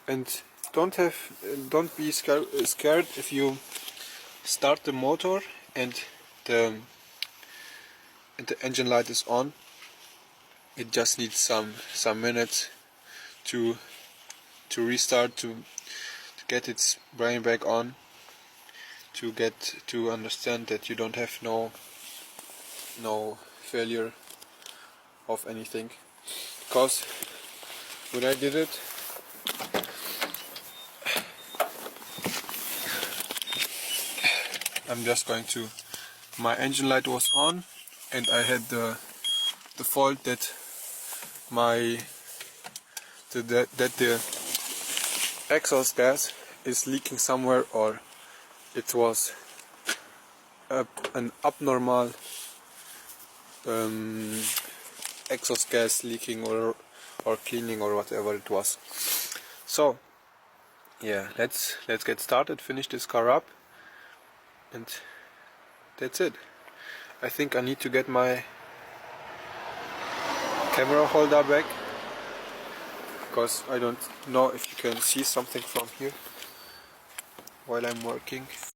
And don't be scared if you start the motor and the engine light is on. It just needs some minutes to restart, to get its brain back on, to understand that you don't have no failure of anything. Because when I did it, I'm just going to, my engine light was on and I had the fault that the exhaust gas is leaking somewhere, or it was an abnormal exhaust gas leaking or cleaning or whatever it was. So yeah, let's get started, finish this car up, and that's it. I think I need to get my camera holder back, because I don't know if you can see something from here while I'm working.